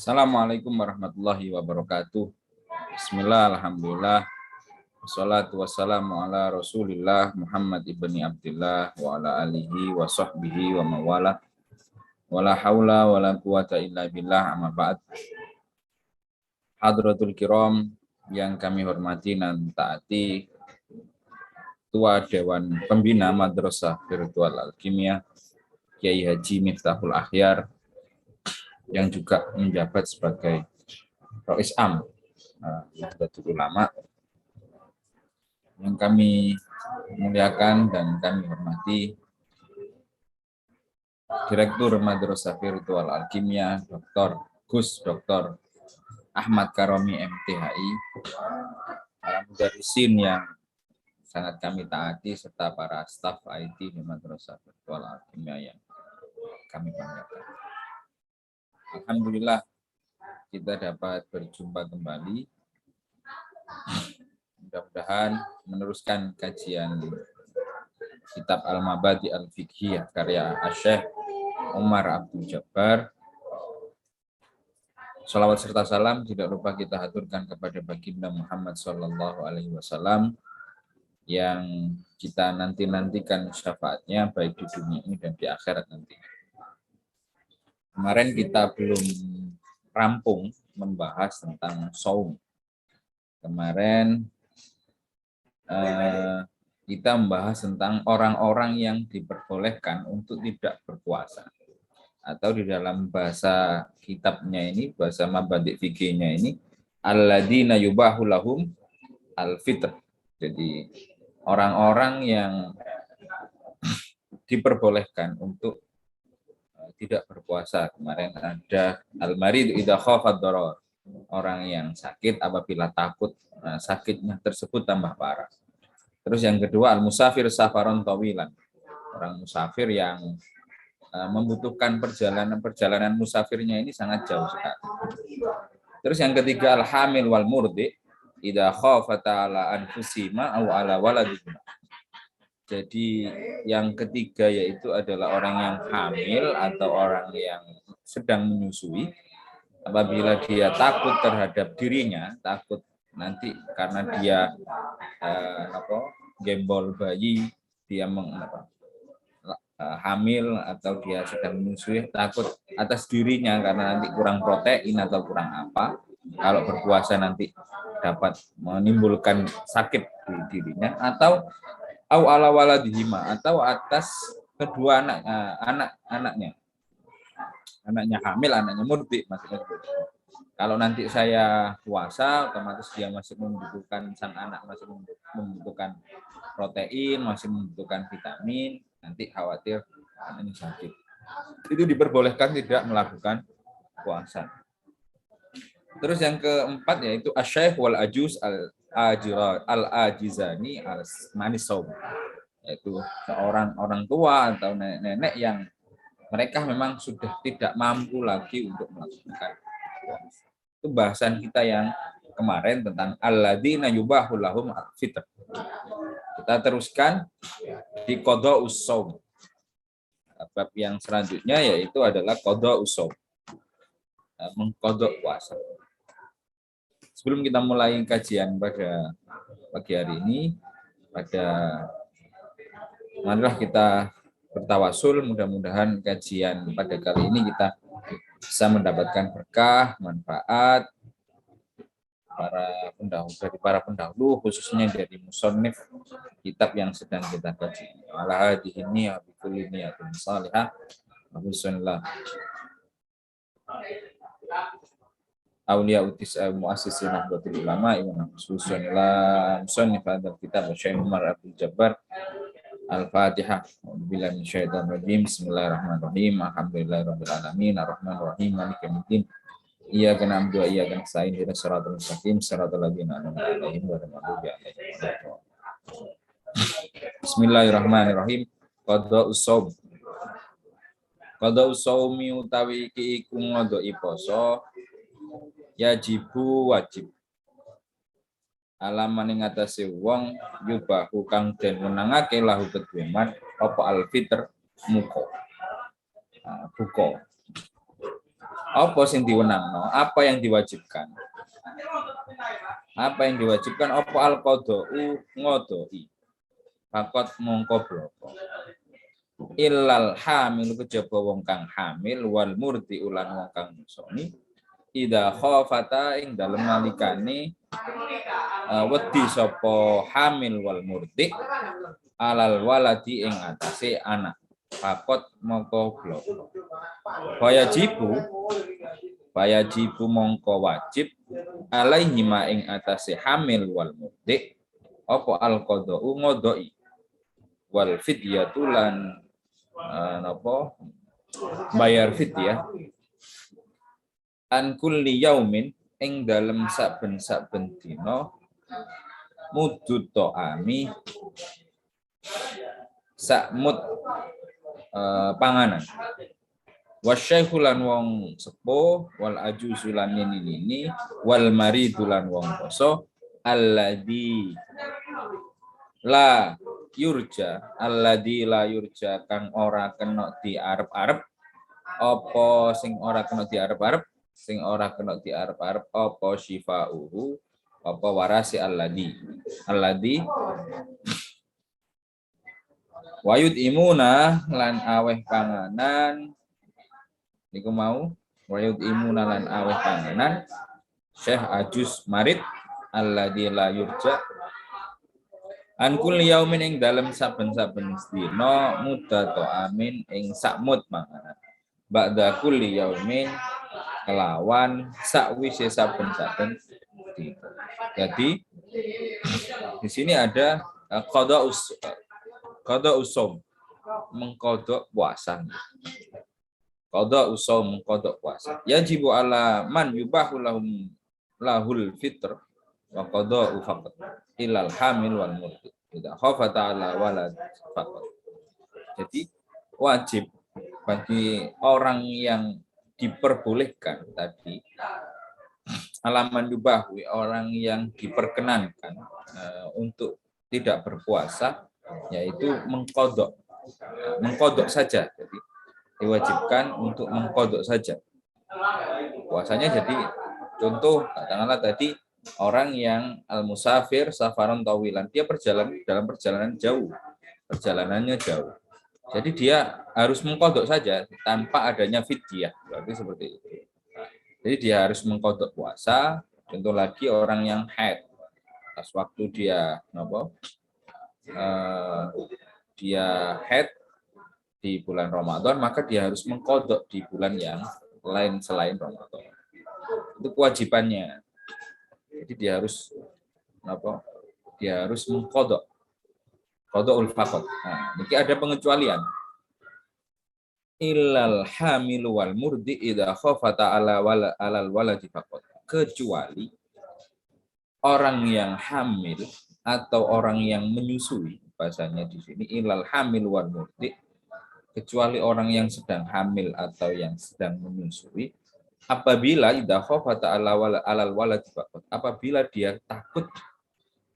Assalamualaikum warahmatullahi wabarakatuh. Bismillah, alhamdulillah. Wassalatu wassalamu ala rasulillah Muhammad ibni Abdillah wa ala alihi wa sahbihi wa mawala. Wala hawla wala quwata illa billah, amma ba'd. Hadratul kiram yang kami hormati dan taati, Ketua Dewan Pembina Madrasah Virtual Al-Kimia Kiai Haji Miftahul Akhyar, yang juga menjabat sebagai Rois Am Nahdlatul Ulama, yang kami muliakan dan kami hormati Direktur Madrasah Virtual Al-Kimia Dr. Gus Dr. Ahmad Karomi MTHI, para mudarrisin yang sangat kami taati, serta para staf IT di Madrasah Virtual Al-Kimia yang kami banggakan. Alhamdulillah kita dapat berjumpa kembali. Mudah-mudahan meneruskan kajian kitab Al-Mabadi Al-Fiqhiyah karya Syekh Umar Abdul Jabbar. Salawat serta salam tidak lupa kita haturkan kepada baginda Muhammad Sallallahu Alaihi Wasallam yang kita nantikan syafaatnya baik di dunia ini dan di akhirat nanti. Kemarin kita belum rampung membahas tentang saum. Kemarin kita membahas tentang orang-orang yang diperbolehkan untuk tidak berpuasa, atau di dalam bahasa kitabnya ini, bahasa Mabadi' fikihnya ini, alladzina yubahu lahum al-fitr. Jadi orang-orang yang diperbolehkan untuk tidak berpuasa. Kemarin ada al-marid idza khafa ad-darar, orang yang sakit apabila takut sakitnya tersebut tambah parah. Terus yang kedua al-musafir safaron tawilan, orang musafir yang membutuhkan perjalanan musafirnya ini sangat jauh sekali. Terus yang ketiga al-hamil wal murdi idza khafata ala anfusihima aw ala waladihima. Jadi yang ketiga yaitu adalah orang yang hamil atau orang yang sedang menyusui, apabila dia takut terhadap dirinya, takut nanti karena dia gembol bayi, dia hamil atau dia sedang menyusui, takut atas dirinya karena nanti kurang protein atau kurang apa, kalau berpuasa nanti dapat menimbulkan sakit di dirinya, atau ala waladihima, atau atas kedua anaknya hamil, anaknya murdi maksudnya. Kalau nanti saya puasa, otomatis dia masih membutuhkan, sang anak masih membutuhkan protein, masih membutuhkan vitamin, nanti khawatir anaknya sakit. Itu diperbolehkan tidak melakukan puasa. Terus yang keempat yaitu asy-syaikh wal ajuz al-ajizani al-manisaum, yaitu seorang orang tua atau nenek-nenek yang mereka memang sudah tidak mampu lagi untuk melakukan puasa. Itu bahasan kita yang kemarin tentang alladzina yubahu lahum al-fitr. Kita teruskan di qada'us shaum. Bab yang selanjutnya yaitu adalah qada'us shaum, mengqada' puasa. Sebelum kita mulai kajian pada pagi hari ini, marilah kita bertawasul, mudah-mudahan kajian pada kali ini kita bisa mendapatkan berkah, manfaat dari para pendahulu, khususnya dari musannif kitab yang sedang kita kaji. Ala hadhihi wa bi kulli niyatin salihah wa bismillah. Aulia utis muassis Nahdlatul Ulama Imam Khususan la musannif hadzal kitab Syekh Umar Abdul Jabbar. Al-Fatihah. Billahi minasyaitonir rajim. Bismillahirrahmanirrahim. Alhamdulillahirabbil alamin arrahmanir rahim maliki yaumiddin. Iyyaka na'budu wa iyyaka nasta'in ihdinas siratal mustaqim siratal ladzina an'amta 'alaihim ghairil maghdubi 'alaihim waladdallin. Bismillahirrahmanirrahim. Qada'us shaum. Qada'us shaumi utawi iki iku ngodhoki poso yajibu wajib alaman ing atase wong yubahu kang den menangake lahu keduman apa alfitr muko buka Apa sing diwenangno? Apa yang diwajibkan? Apa yang diwajibkan? Apa al-qada'u ngodoi? Fakot mongko bloko. Illal hamil kejaba wong kang hamil wal murti ulan wong kang musoni. Ida khafata ing dalem nalikane wedi sapa hamil wal murti alal waladi ing atase anak. Fakot mongko bloko. Bayajibu mongko wajib alaihi ma ing atase hamil wal murdi apa al qada'u ngodoi wal fidyatu lan napa bayar fidyah an kulli yaumin ing dalem saben-saben dina mudut to'ami sakmut panganan wasyaihulan wong sepuh wal ajuzulan ini wal maridulan wong poso alladzi la yurja kang ora kena diarep-arep apa sing ora kena diarep-arep apa syifauhu apa warasi alladzi wayud imuna lan aweh panganan niku mau wayud imuna lan aweh panganan Syekh Ajus Marid alladzi la yurja an kulli yaumin ing dalem saben-saben dina mudato amin ing sakmut panganan ba'da kulli yaumin kelawan sakwise saben-saben dina. Jadi di sini ada qada usom mengkodok puasa. Qada usom mengkodok puasa. Yajibu ala man yubahu lahul fitr wa qada faqat ilal hamil wal murdi. Idza khafa ta'ala walad faqat. Jadi wajib bagi orang yang diperbolehkan tadi alaman yubahu orang yang diperkenankan untuk tidak berpuasa yaitu mengkodok saja. Jadi diwajibkan untuk mengkodok saja puasanya. Jadi contoh katakanlah tadi orang yang al-musafir safaran tawilan, dia perjalanannya jauh, jadi dia harus mengkodok saja tanpa adanya fidyah, berarti seperti itu. Jadi dia harus mengkodok puasa. Contoh lagi orang yang haid, pas waktu dia haid di bulan Ramadan, maka dia harus mengkodok di bulan yang lain selain Ramadan. Itu kewajibannya. Jadi dia harus mengkodok faqat. Nah, ini ada pengecualian. Illal hamilu wal murdi idza khafata alal waladi faqat. Kecuali orang yang hamil atau orang yang menyusui, bahasanya di sini illal hamil wal murdi, kecuali orang yang sedang hamil atau yang sedang menyusui, apabila idza khafata alal waladi faqat, apabila dia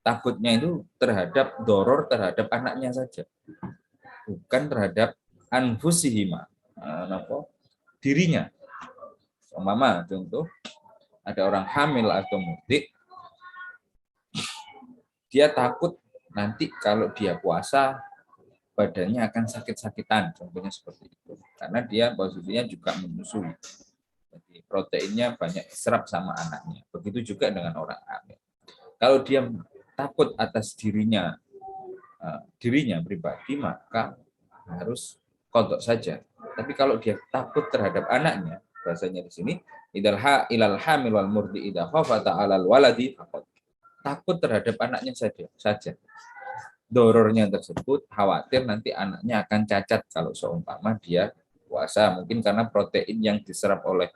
takutnya itu terhadap doror terhadap anaknya saja, bukan terhadap anfusihima, dirinya. Umpama contoh ada orang hamil atau mudik, dia takut nanti kalau dia puasa badannya akan sakit-sakitan, contohnya seperti itu, karena dia posisinya juga menyusui, jadi proteinnya banyak diserap sama anaknya. Begitu juga dengan orang hamil. Kalau dia takut atas dirinya pribadi, maka harus kodok saja. Tapi kalau dia takut terhadap anaknya, bahasanya di sini ilal hamil wal murdi idza khafata alal waladi faqat. Takut terhadap anaknya saja. Dorornya tersebut khawatir nanti anaknya akan cacat kalau seumpama dia puasa, mungkin karena protein yang diserap oleh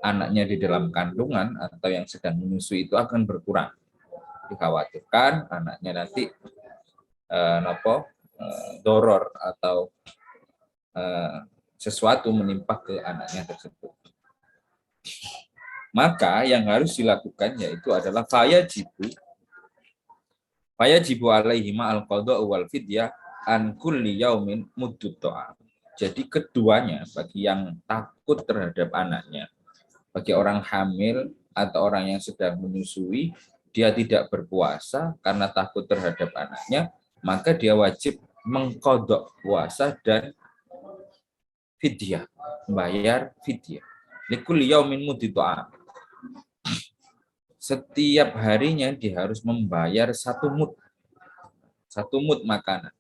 anaknya di dalam kandungan atau yang sedang menyusui itu akan berkurang. Dikhawatirkan anaknya nanti doror atau sesuatu menimpa ke anaknya tersebut. Maka yang harus dilakukan yaitu adalah fayajibu alaihi ma'al qada' wal fidyah an kulli yaumin muddut ta'am. Jadi keduanya, bagi yang takut terhadap anaknya bagi orang hamil atau orang yang sedang menyusui, dia tidak berpuasa karena takut terhadap anaknya, maka dia wajib mengkodok puasa dan fidyah, membayar fidyah. Likulli yaumin muddu ta'am. Setiap harinya dia harus membayar satu mud makanan.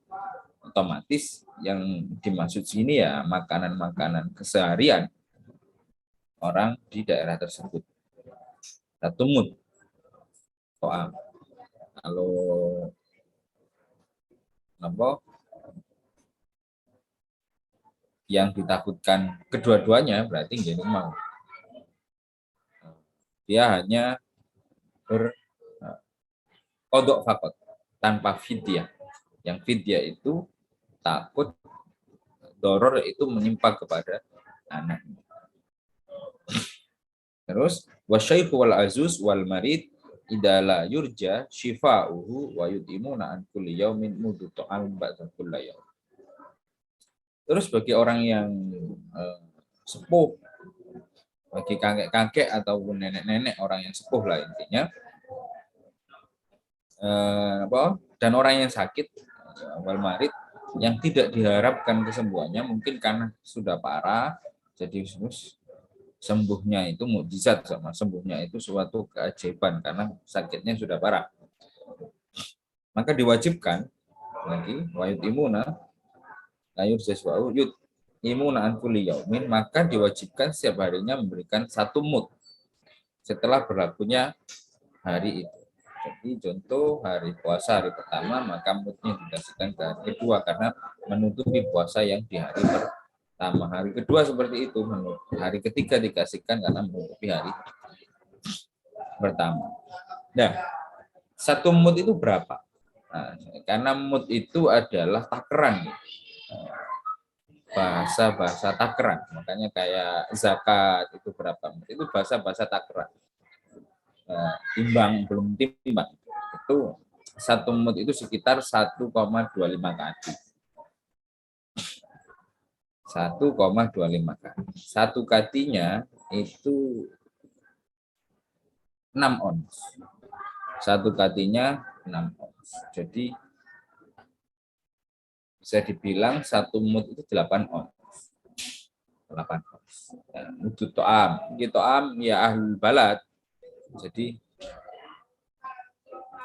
Otomatis yang dimaksud sini ya makanan-makanan keseharian orang di daerah tersebut. Satu mud to'am. Kalau apa yang ditakutkan kedua-duanya berarti nggak mau. Dia hanya berkodok fakot tanpa fidyah. Yang fidyah itu takut doror itu menimpa kepada anak. Terus wasyaikhu wal azuz wal marid idala yurja shifa'uhu wa yudimuna an kulli yaumin mudu ta'al ba'da kulli yaum. Terus bagi orang yang sepuh, bagi kakek-kakek ataupun nenek-nenek, orang yang sepuh lah intinya, dan orang yang sakit wal marid yang tidak diharapkan kesembuhannya mungkin karena sudah parah, jadi sembuhnya itu mukjizat, sama sembuhnya itu suatu keajaiban karena sakitnya sudah parah, maka diwajibkan lagi wayut imuna layur sesuatu yud imuna an kulli yaumin, maka diwajibkan setiap harinya memberikan satu mud setelah berlakunya hari itu. Jadi contoh hari puasa hari pertama, maka mudnya dikasihkan ke hari kedua karena menutupi puasa yang di hari pertama. Hari kedua seperti itu, hari ketiga dikasihkan karena menutupi hari pertama. Nah, satu mud itu berapa? Nah, karena mud itu adalah takaran, bahasa takaran, makanya kayak zakat itu berapa mud, itu bahasa takaran. Timbang belum timbang itu satu mud itu sekitar 1,25 kaki. 1,25 kaki. Satu katinya itu 6 ons. Satu katinya 6 ons. Jadi bisa dibilang satu mud itu 8 ons. 8 ons. Mudu to'am. To'am ya ahlul balad. Jadi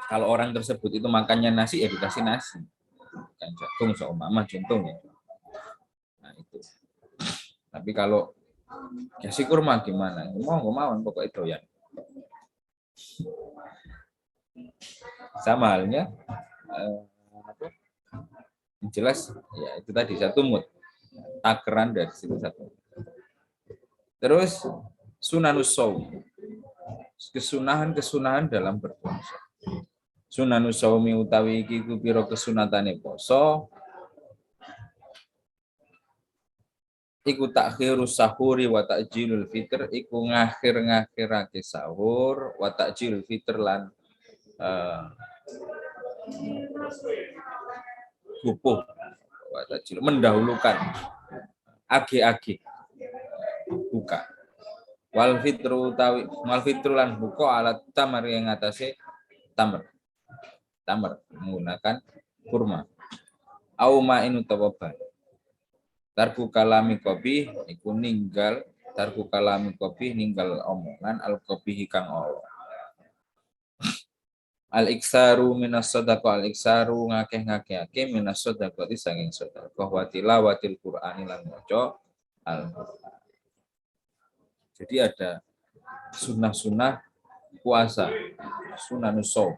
kalau orang tersebut itu makannya nasi, ya dikasih nasi. Bukan jagung seumpama contohnya. Nah itu. Tapi kalau kasih kurma gimana? Mau pokoknya doyan. Sama halnya, jelas ya itu tadi satu mud. Takaran dari situ satu. Terus sunanus shaum. Kesunahan dalam berpuasa. Sunanus shaumi utawi iki ku pira kesunatane poso. Iku takhirus sahuri wa ta'jilul fitr, iku ngakhir-ngakhirake sahur wa ta'jilul fitr lan gupuh wa ta'jil mendahulukan age-age buka. Wal fitru utawi mal fitru lan buka alat tamar yang atase tamar menggunakan kurma. Au ma'in utawa ban. Tarku kalami kopi iku ninggal omongan al kopi hikang Allah. Al iksaru minas sedekah, al iksaru ngakeh-ngakehake minas sedekah di sanging sedekah wa tilawatil Qur'ani lan maca al. Jadi ada sunah-sunah puasa, sunanus shaum.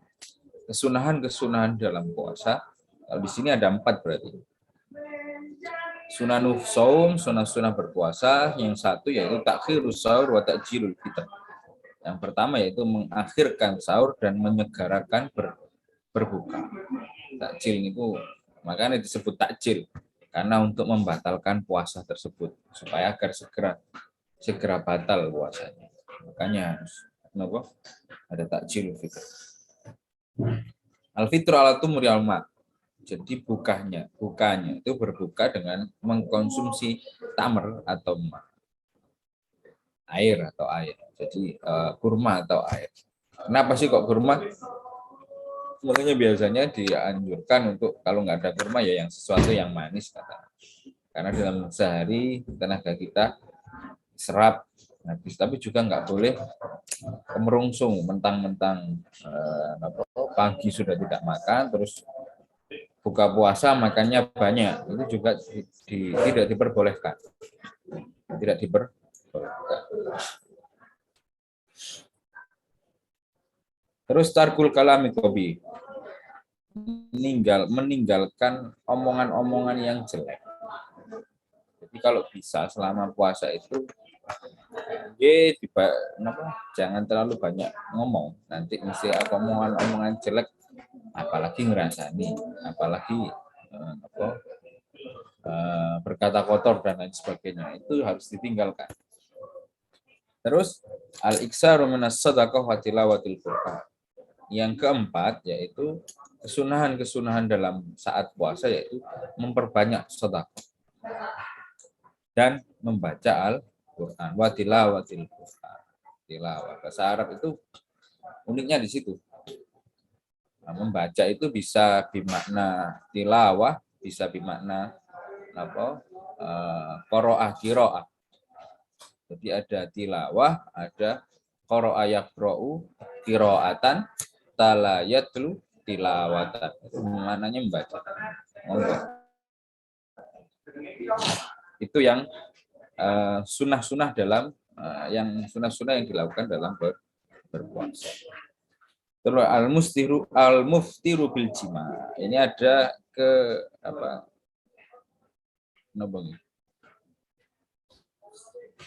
Kesunahan dalam puasa. Kalau di sini ada 4 berarti. Sunanus shaum, sunah-sunah berpuasa, yang satu yaitu takhirus sahur wa ta'jilul fitr. Yang pertama yaitu mengakhirkan sahur dan menyegerakan berbuka. Takjil itu makanya disebut takjil karena untuk membatalkan puasa tersebut supaya agar segera batal puasanya. Makanya harus ada takjil fitr. Al-fitr ala tumuri al-ma. Jadi bukanya itu berbuka dengan mengkonsumsi tamar atau ma. air atau air. Jadi kurma atau air. Kenapa sih kok kurma? Makanya biasanya dianjurkan untuk kalau nggak ada kurma ya yang sesuatu yang manis kata. Karena dalam sehari tenaga kita serap habis, tapi juga nggak boleh kemerungsung mentang-mentang pagi sudah tidak makan terus buka puasa makannya banyak, itu juga tidak diperbolehkan. Tidak diperbolehkan. Terus tarkul kalami kobi, meninggalkan omongan-omongan yang jelek. Jadi kalau bisa selama puasa itu jangan terlalu banyak ngomong. Nanti mesti omongan-omongan jelek, apalagi ngerasani, apalagi berkata kotor dan lain sebagainya, itu harus ditinggalkan. Terus al-iksaru minas shadaqah wa tilawatil Qur'an. Yang keempat yaitu kesunahan-kesunahan dalam saat puasa, yaitu memperbanyak sedekah dan membaca Al-Qur'an wa tilawatil Qur'an. Tilawah bahasa Arab itu uniknya di situ. Nah, membaca itu bisa bermakna tilawah, bisa bermakna qiraah qiraah. Jadi ada tilawah, ada qira'a yaqra'u qira'atan, talayatlu tilawatan. Itu maknanya membaca. Itu yang sunah-sunah dalam yang dilakukan dalam berpuasa. Terus al-muftiru bil jima. Ini ada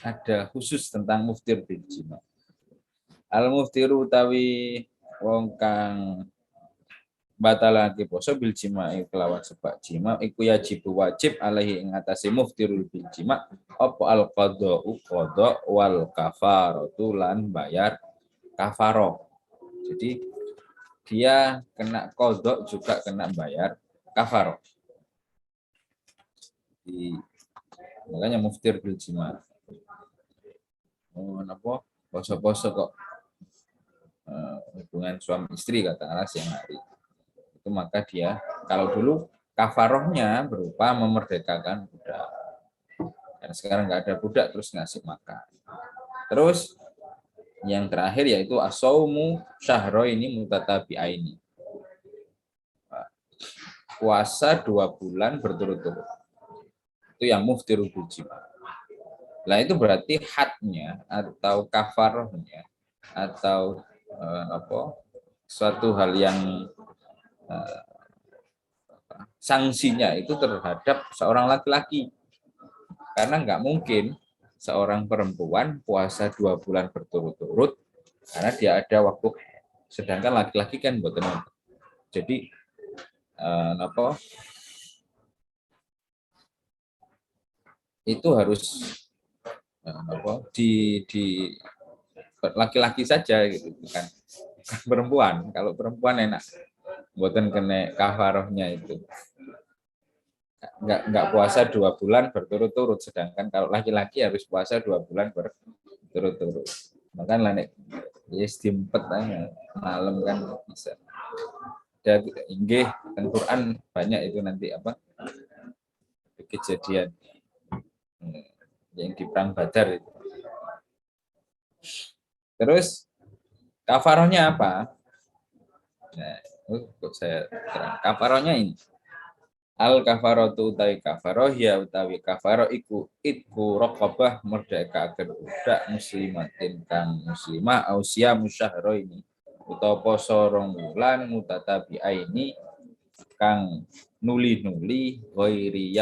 ada khusus tentang muftir bil jima. Al-muftiru utawi wong kang batalake poso bil jima kelawan sebab jima iku wajib alaihi ing atase muftirul bil jima apa al qada'u qada' wal kafaratu lan bayar kafaroh. Jadi dia kena qada' juga kena bayar kafaroh. Makanya muftir bil jima. Napa poso-poso kok hubungan suami istri katakanlah siang hari. Itu maka dia kalau dulu kafarohnya berupa memerdekakan budak. Dan sekarang nggak ada budak terus ngasih makan. Terus yang terakhir yaitu as-saumu syahraini mutatabi'aini. Puasa 2 bulan berturut-turut. Itu yang muftirul jima. Nah itu berarti hadnya atau kafarohnya atau suatu hal yang sanksinya itu terhadap seorang laki-laki. Karena nggak mungkin seorang perempuan puasa 2 bulan berturut-turut karena dia ada waktu, sedangkan laki-laki kan buat teman. Jadi itu harus di laki-laki saja gitu, bukan perempuan. Kalau perempuan enak buatan kena kafarohnya itu nggak puasa 2 bulan berturut-turut, sedangkan kalau laki-laki harus puasa 2 bulan berturut-turut. Makanya nek yes diempet malam kan bisa. Dan inggih Al-Qur'an banyak itu nanti kejadian yang di perang Badar itu. Terus kafarohnya apa? Nah, saya terang. Kafarohnya ini. Al kafaratu utawi kafaroh ya utawi kafaroh iku itku raqabah merdekakeun budak muslimatin kang muslimah ausia musyahro ini utawa poso 2 wulan mutatabi'aini kang nuli-nuli ghairi